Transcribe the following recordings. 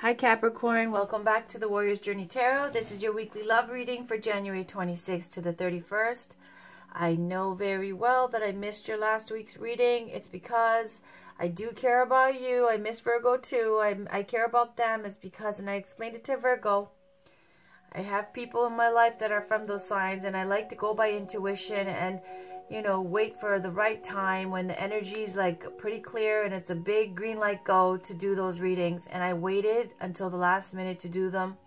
Hi Capricorn, welcome back to the Warrior's Journey Tarot. This is your weekly love reading for January 26th to the 31st. I know very well that I missed your last week's reading. It's because I do care about you. I miss Virgo too. I care about them. It's because, and I explained it to Virgo, I have people in my life that are from those signs, and I like to go by intuition and, you know, wait for the right time when the energy is like pretty clear and it's a big green light go to do those readings. And I waited until the last minute to do them,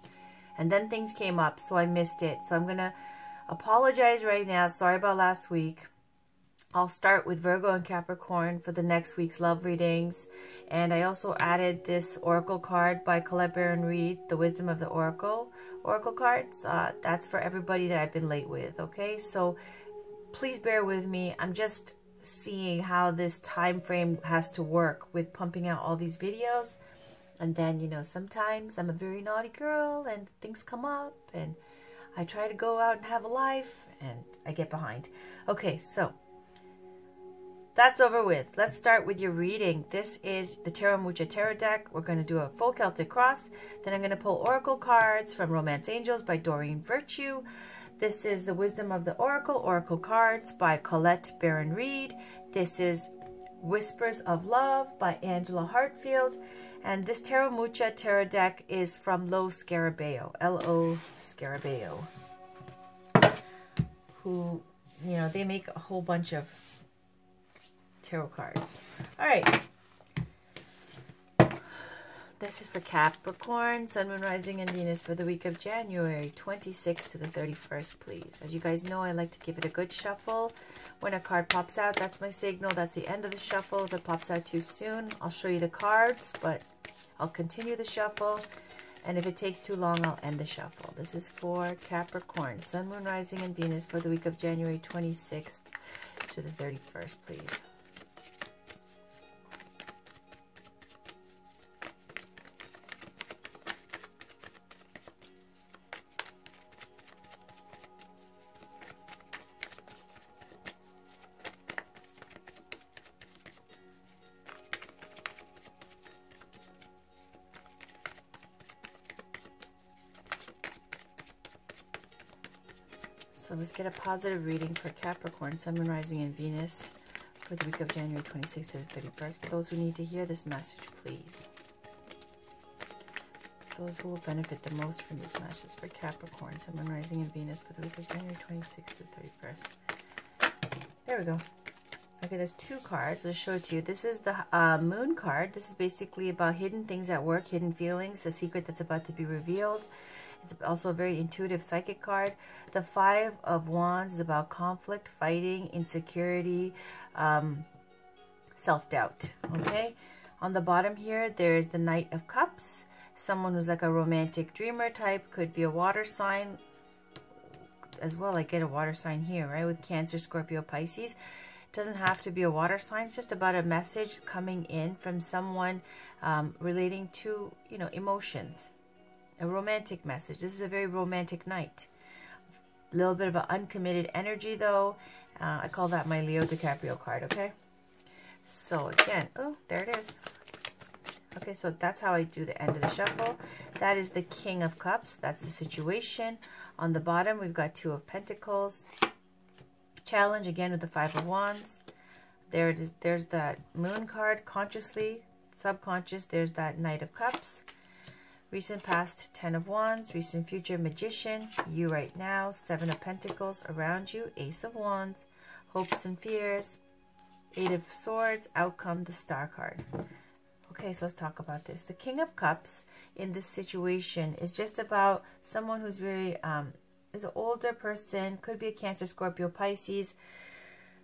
and then things came up, so I missed it. So I'm gonna apologize right now. Sorry about last week. I'll start with Virgo and Capricorn for the next week's love readings. And I also added this oracle card by Colette Baron Reid, The Wisdom of the Oracle cards. That's for everybody that I've been late with, okay? So please bear with me. I'm just seeing how this time frame has to work with pumping out all these videos. And then, you know, sometimes I'm a very naughty girl and things come up and I try to go out and have a life and I get behind. Okay, so that's over with. Let's start with your reading. This is the Tarot Mucha Tarot deck. We're going to do a full Celtic cross. Then I'm going to pull oracle cards from Romance Angels by Doreen Virtue. This is The Wisdom of the Oracle cards by Colette Baron Reid. This is Whispers of Love by Angela Hartfield. And this Tarot Mucha Tarot deck is from Lo Scarabeo, L-O Scarabeo, who, you know, they make a whole bunch of tarot cards. All right. This is for Capricorn, Sun, Moon, Rising, and Venus for the week of January 26th to the 31st, please. As you guys know, I like to give it a good shuffle. When a card pops out, that's my signal. That's the end of the shuffle. If it pops out too soon, I'll show you the cards, but I'll continue the shuffle. And if it takes too long, I'll end the shuffle. This is for Capricorn, Sun, Moon, Rising, and Venus for the week of January 26th to the 31st, please. So let's get a positive reading for Capricorn, Sun, Moon, Rising, and Venus for the week of January 26th to the 31st. For those who need to hear this message, please. Those who will benefit the most from this message for Capricorn, Sun, Moon, Rising, and Venus for the week of January 26th to the 31st. There we go. Okay, there's two cards. I'll show it to you. This is the Moon card. This is basically about hidden things at work, hidden feelings, a secret that's about to be revealed. It's also a very intuitive psychic card. The Five of Wands is about conflict, fighting, insecurity, self-doubt. Okay? On the bottom here, there's the Knight of Cups. Someone who's like a romantic dreamer type. Could be a water sign as well. I get a water sign here, right? With Cancer, Scorpio, Pisces. It doesn't have to be a water sign. It's just about a message coming in from someone relating to, you know, emotions. A romantic message. This is a very romantic night. A little bit of an uncommitted energy, though. I call that my Leo DiCaprio card, okay? So, again, oh, there it is. Okay, so that's how I do the end of the shuffle. That is the King of Cups. That's the situation. On the bottom, we've got Two of Pentacles. Challenge, again, with the Five of Wands. There it is. There's that Moon card, consciously, subconscious. There's that Knight of Cups. Recent past, 10 of Wands. Recent future, Magician. You right now, 7 of Pentacles around you. Ace of Wands. Hopes and fears. 8 of Swords. Outcome, the Star card. Okay, so let's talk about this. The King of Cups in this situation is just about someone who's very, is an older person. Could be a Cancer, Scorpio, Pisces.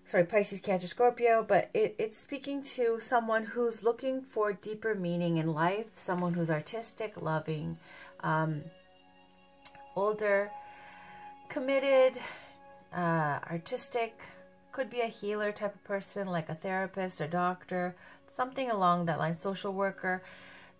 Sorry, Pisces, Cancer, Scorpio, but it's speaking to someone who's looking for deeper meaning in life, someone who's artistic, loving, older, committed, artistic, could be a healer type of person, like a therapist, a doctor, something along that line, social worker.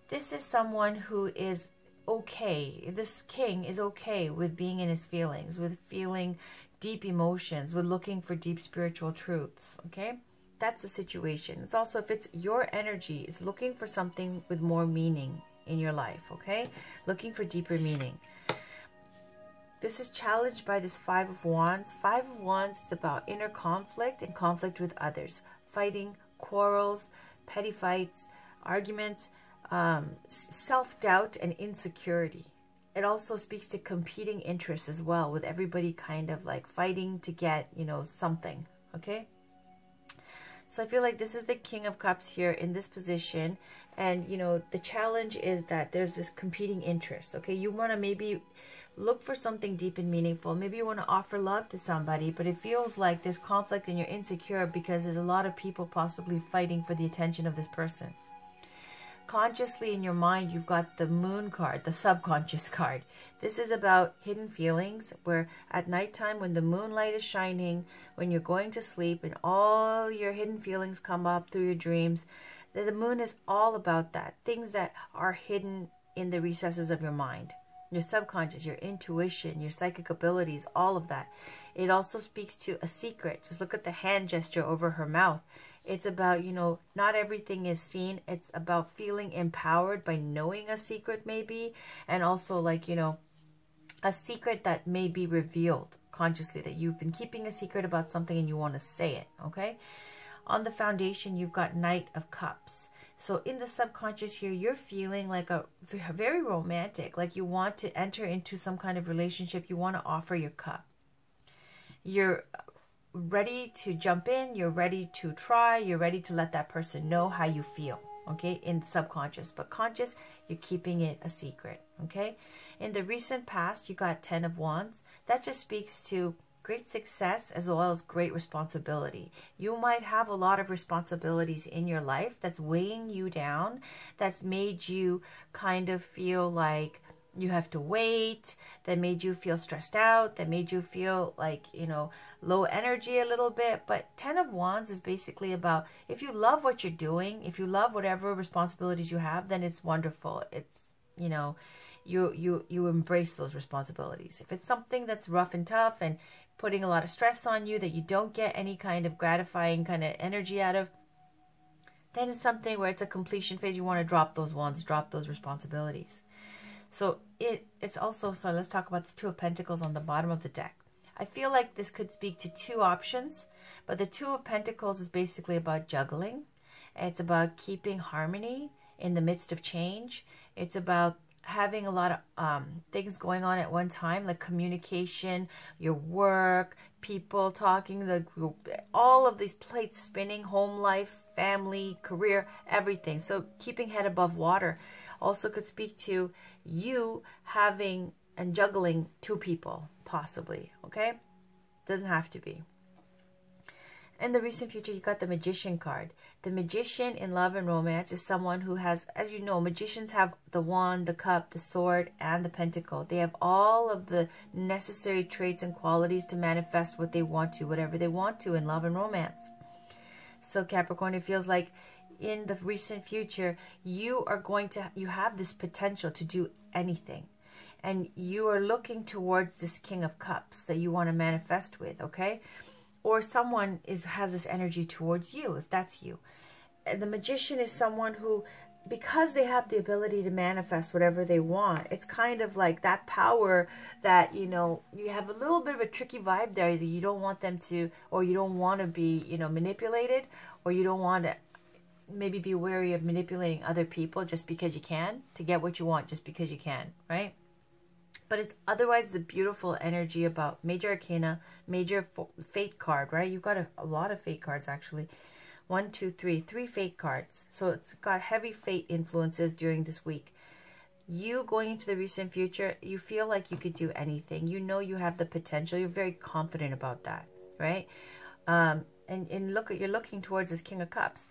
This is someone who is okay. This king is okay with being in his feelings, with feeling deep emotions, with looking for deep spiritual truths, okay? That's the situation. It's also, if it's your energy, it's looking for something with more meaning in your life, okay? Looking for deeper meaning. This is challenged by this Five of Wands. Five of Wands is about inner conflict and conflict with others. Fighting, quarrels, petty fights, arguments, self-doubt and insecurity. It also speaks to competing interests as well, with everybody kind of like fighting to get, you know, something, okay? So I feel like this is the King of Cups here in this position. And, you know, the challenge is that there's this competing interest, okay? You want to maybe look for something deep and meaningful. Maybe you want to offer love to somebody, but it feels like there's conflict and you're insecure because there's a lot of people possibly fighting for the attention of this person. Consciously in your mind, you've got the Moon card, the subconscious card. This is about hidden feelings, where at nighttime when the moonlight is shining, when you're going to sleep and all your hidden feelings come up through your dreams, the moon is all about that. Things that are hidden in the recesses of your mind. Your subconscious, your intuition, your psychic abilities, all of that. It also speaks to a secret. Just look at the hand gesture over her mouth. It's about, you know, not everything is seen. It's about feeling empowered by knowing a secret maybe. And also like, you know, a secret that may be revealed consciously, that you've been keeping a secret about something and you want to say it, okay? On the foundation, you've got Knight of Cups. So in the subconscious here, you're feeling like a very romantic, like you want to enter into some kind of relationship. You want to offer your cup. You're ready to jump in. You're ready to try. You're ready to let that person know how you feel, okay, in the subconscious. But conscious, you're keeping it a secret, okay? In the recent past, you got 10 of Wands. That just speaks to great success as well as great responsibility. You might have a lot of responsibilities in your life that's weighing you down, that's made you kind of feel like you have to wait, that made you feel stressed out, that made you feel like, you know, low energy a little bit. But 10 of Wands is basically about, if you love what you're doing, if you love whatever responsibilities you have, then it's wonderful. It's, you know, you embrace those responsibilities. If it's something that's rough and tough and putting a lot of stress on you that you don't get any kind of gratifying kind of energy out of, then it's something where it's a completion phase. You want to drop those wands, drop those responsibilities. So it's also, so let's talk about this Two of Pentacles on the bottom of the deck. I feel like this could speak to two options, but the Two of Pentacles is basically about juggling. It's about keeping harmony in the midst of change. It's about having a lot of things going on at one time, like communication, your work, people talking, all of these plates spinning, home life, family, career, everything. So keeping head above water also could speak to you having and juggling two people, possibly, okay? Doesn't have to be. In the recent future, you got the Magician card. The Magician in love and romance is someone who has, as you know, magicians have the wand, the cup, the sword, and the pentacle. They have all of the necessary traits and qualities to manifest what they want to, whatever they want to in love and romance. So Capricorn, it feels like in the recent future, you have this potential to do anything. And you are looking towards this King of Cups that you want to manifest with, okay? Or someone has this energy towards you, if that's you. And the Magician is someone who, because they have the ability to manifest whatever they want, it's kind of like that power that, you know, you have a little bit of a tricky vibe there that you don't want them to, or you don't want to be, you know, manipulated, or you don't want to maybe be wary of manipulating other people just because you can, to get what you want just because you can, right? But it's otherwise the beautiful energy about Major Arcana, Major Fate card, right? You've got a lot of Fate cards, actually. 1, 2, 3. 3 Fate cards. So it's got heavy Fate influences during this week. You going into the recent future, you feel like you could do anything. You know you have the potential. You're very confident about that, right? And you're looking towards this King of Cups.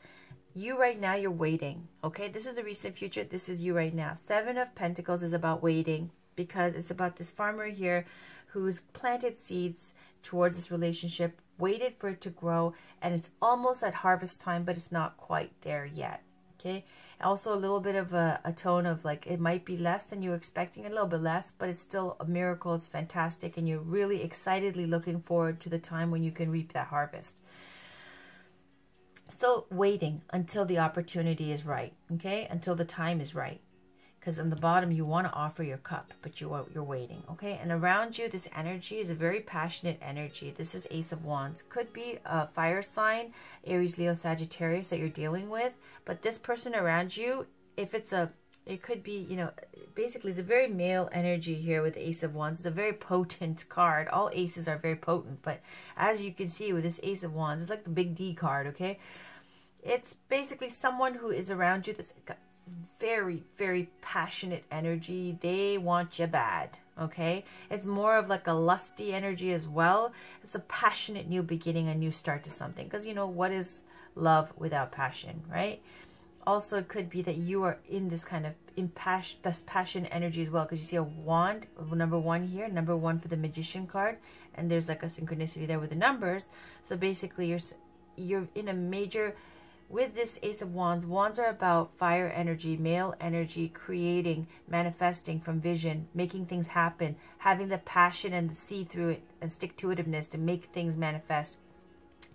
You right now, you're waiting, okay? This is the recent future. This is you right now. 7 of Pentacles is about waiting, because it's about this farmer here who's planted seeds towards this relationship, waited for it to grow, and it's almost at harvest time, but it's not quite there yet, okay? Also a little bit of a tone of like, it might be less than you were expecting, a little bit less, but it's still a miracle. It's fantastic, and you're really excitedly looking forward to the time when you can reap that harvest. So waiting until the opportunity is right, okay? Until the time is right. Because on the bottom, you want to offer your cup, but you're waiting, okay? And around you, this energy is a very passionate energy. This is Ace of Wands. Could be a fire sign, Aries, Leo, Sagittarius that you're dealing with. But this person around you, if it's it could be, you know, basically it's a very male energy here with the Ace of Wands. It's a very potent card. All aces are very potent, but as you can see with this Ace of Wands, it's like the big D card, okay? It's basically someone who is around you that's got very, very passionate energy. They want you bad, okay? It's more of like a lusty energy as well. It's a passionate new beginning, a new start to something. Because, you know, what is love without passion, right? Also, it could be that you are in this kind of this passion energy as well. Because you see a wand, number 1 here, number 1 for the Magician card. And there's like a synchronicity there with the numbers. So basically, you're in a major... With this Ace of Wands, wands are about fire energy, male energy, creating, manifesting from vision, making things happen, having the passion and the see through it and stick-to-itiveness to make things manifest.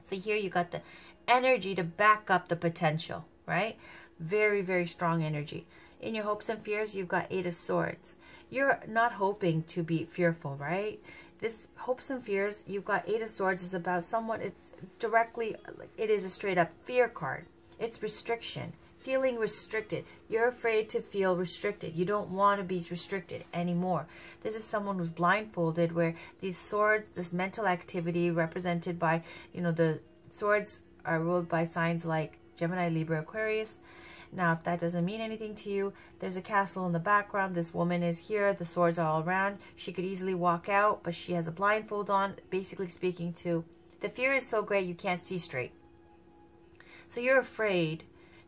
So here you got the energy to back up the potential, right? Very, very strong energy. In your hopes and fears, you've got 8 of Swords. You're not hoping to be fearful, right? This hopes and fears, you've got 8 of Swords is about someone, it's directly, it is a straight up fear card. It's restriction, feeling restricted. You're afraid to feel restricted. You don't want to be restricted anymore. This is someone who's blindfolded, where these swords, this mental activity represented by, you know, the swords are ruled by signs like Gemini, Libra, Aquarius. Now, if that doesn't mean anything to you, there's a castle in the background. This woman is here. The swords are all around. She could easily walk out, but she has a blindfold on, basically speaking to the fear is so great you can't see straight. So you're afraid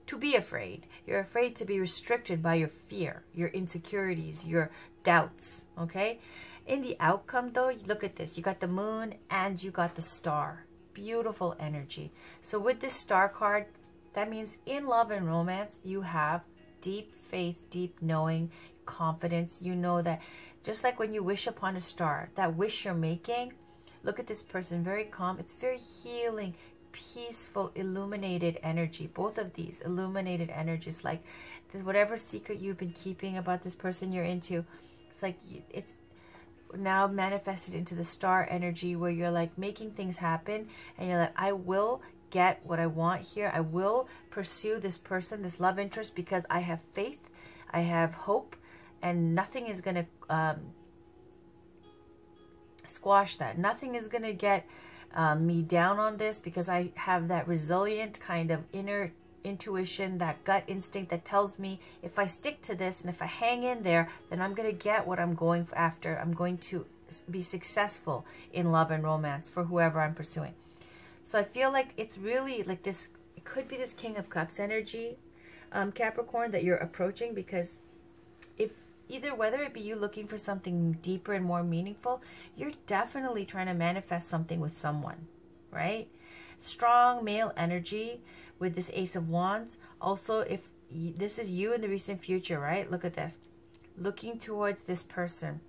to be afraid. You're afraid to be restricted by your fear, your insecurities, your doubts, okay? In the outcome, though, look at this. You got the moon and you got the star. Beautiful energy. So with this star card, that means in love and romance, you have deep faith, deep knowing, confidence. You know that just like when you wish upon a star, that wish you're making, look at this person, very calm. It's very healing, peaceful, illuminated energy. Both of these illuminated energies, like whatever secret you've been keeping about this person you're into, it's like it's now manifested into the star energy where you're like making things happen and you're like, I will get what I want here. I will pursue this person, this love interest, because I have faith, I have hope, and nothing is going to squash that. Nothing is going to get me down on this, because I have that resilient kind of inner intuition, that gut instinct that tells me if I stick to this and if I hang in there, then I'm going to get what I'm going after. I'm going to be successful in love and romance for whoever I'm pursuing. So I feel like it's really like this, it could be this King of Cups energy, Capricorn, that you're approaching, because if either, whether it be you looking for something deeper and more meaningful, you're definitely trying to manifest something with someone, right? Strong male energy with this Ace of Wands. Also, if this is you in the recent future, right? Look at this. Looking towards this person.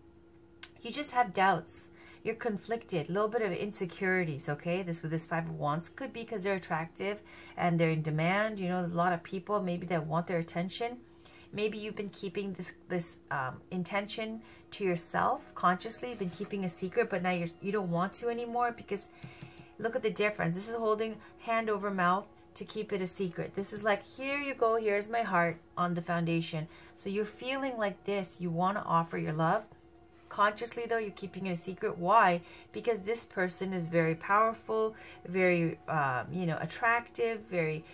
You just have doubts. You're conflicted, a little bit of insecurities, okay? This with this 5 of Wands could be because they're attractive and they're in demand. You know, there's a lot of people maybe that want their attention. Maybe you've been keeping this intention to yourself consciously. You've been keeping a secret, but now you don't want to anymore, because look at the difference. This is holding hand over mouth to keep it a secret. This is like, here you go, here's my heart on the foundation. So you're feeling like this. You want to offer your love. Consciously, though, you're keeping it a secret. Why? Because this person is very powerful, very, you know, attractive, very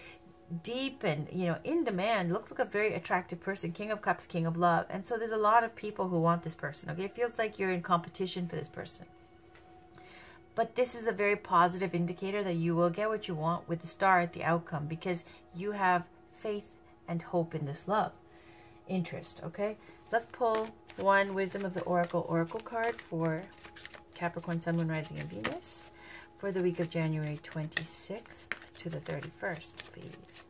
deep and, you know, in demand. Looks like a very attractive person. King of Cups, King of Love. And so there's a lot of people who want this person, okay? It feels like you're in competition for this person. But this is a very positive indicator that you will get what you want with the star at the outcome, because you have faith and hope in this love interest, okay? Let's pull one Wisdom of the Oracle card for Capricorn, Sun, Moon, Rising, and Venus for the week of January 26th to the 31st, please.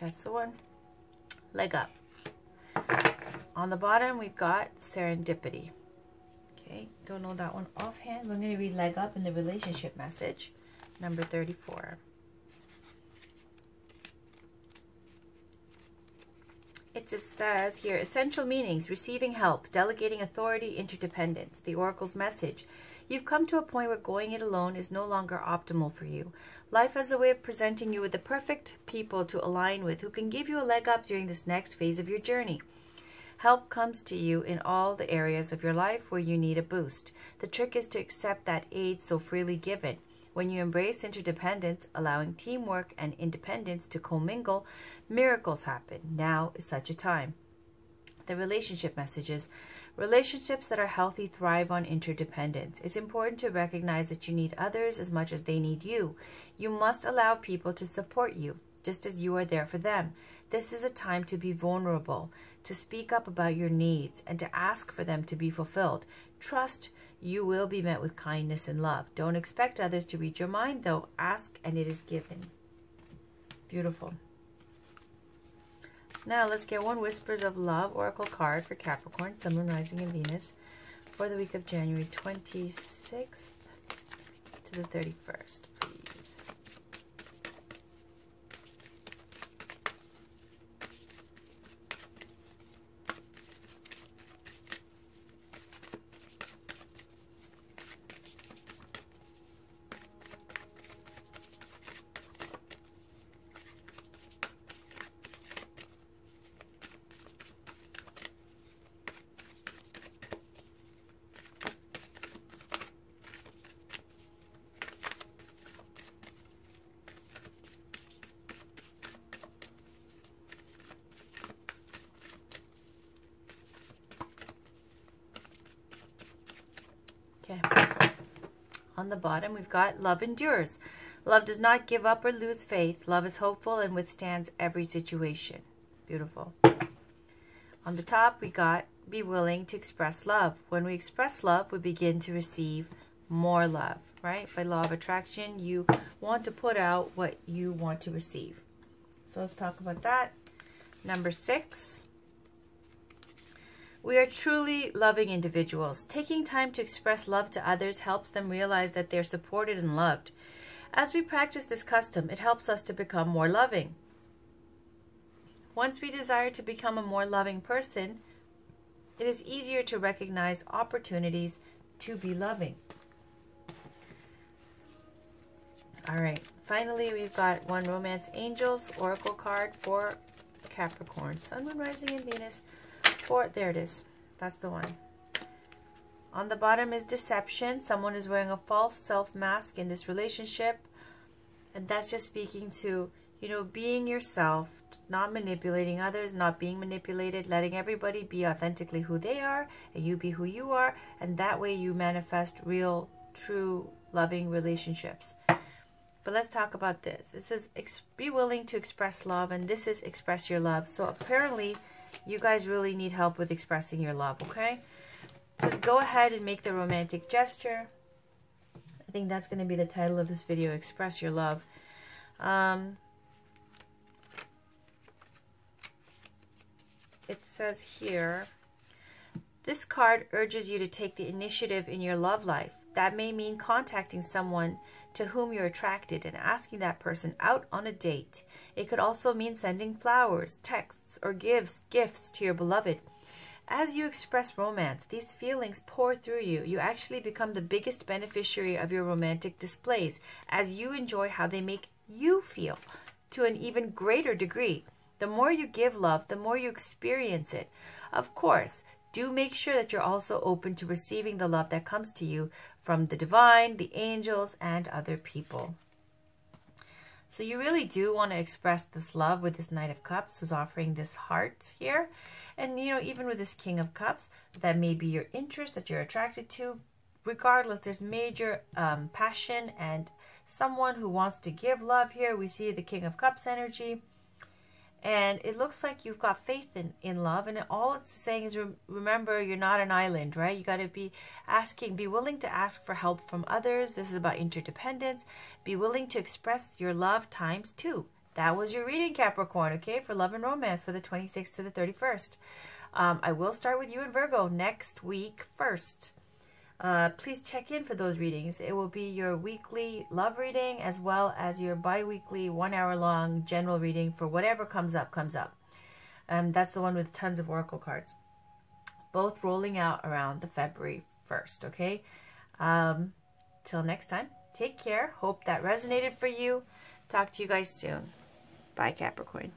That's the one. Leg up. On the bottom, we've got serendipity. Okay, don't know that one offhand. We're going to read leg up in the relationship message, number 34. It just says here, essential meanings: receiving help, delegating authority, interdependence. The Oracle's message: you've come to a point where going it alone is no longer optimal for you. Life has a way of presenting you with the perfect people to align with, who can give you a leg up during this next phase of your journey. Help comes to you in all the areas of your life where you need a boost. The trick is to accept that aid so freely given. When you embrace interdependence, allowing teamwork and independence to commingle, miracles happen. Now is such a time. The relationship messages: relationships that are healthy thrive on interdependence. It's important to recognize that you need others as much as they need you. You must allow people to support you, just as you are there for them. This is a time to be vulnerable, to speak up about your needs, and to ask for them to be fulfilled. Trust you will be met with kindness and love. Don't expect others to read your mind, though. Ask and it is given. Beautiful. Now let's get one Whispers of Love Oracle card for Capricorn, Sun, Moon, Rising, and Venus for the week of January 26th to the 31st, please. On the bottom, we've got love endures. Love does not give up or lose faith. Love is hopeful and withstands every situation. Beautiful. On the top, we got be willing to express love. When we express love, we begin to receive more love, right? By law of attraction, you want to put out what you want to receive. So let's talk about that. Number 6. We are truly loving individuals. Taking time to express love to others helps them realize that they're supported and loved. As we practice this custom, it helps us to become more loving. Once we desire to become a more loving person, it is easier to recognize opportunities to be loving. All right, finally, we've got one Romance Angels Oracle card for Capricorn, Sun, Moon, Rising, and Venus. There it is. That's the one. On the bottom is deception. Someone is wearing a false self mask in this relationship. And that's just speaking to, being yourself, not manipulating others, not being manipulated, letting everybody be authentically who they are, and you be who you are. And that way you manifest real, true, loving relationships. But let's talk about this. It says, be willing to express love, and this is express your love. So apparently, you guys really need help with expressing your love, okay? It says, go ahead and make the romantic gesture. I think that's going to be the title of this video, Express Your Love. It says here, this card urges you to take the initiative in your love life. That may mean contacting someone to whom you're attracted and asking that person out on a date. It could also mean sending flowers, texts, or gifts to your beloved. As you express romance, these feelings pour through you. You actually become the biggest beneficiary of your romantic displays as you enjoy how they make you feel to an even greater degree. The more you give love, the more you experience it. Of course, do make sure that you're also open to receiving the love that comes to you from the divine, the angels, and other people. So you really do want to express this love with this Knight of Cups, who's offering this heart here. And, even with this King of Cups, that may be your interest, that you're attracted to. Regardless, there's major passion and someone who wants to give love here. We see the King of Cups energy. And it looks like you've got faith in love. And all it's saying is, remember, you're not an island, right? You got to be willing to ask for help from others. This is about interdependence. Be willing to express your love times 2. that was your reading, Capricorn, okay, for love and romance for the 26th to the 31st. I will start with you in Virgo next week first. Please check in for those readings. It will be your weekly love reading as well as your bi-weekly 1 hour long general reading for whatever comes up, comes up. That's the one with tons of oracle cards. Both rolling out around the February 1st, okay? Till next time, take care. Hope that resonated for you. Talk to you guys soon. Bye, Capricorn.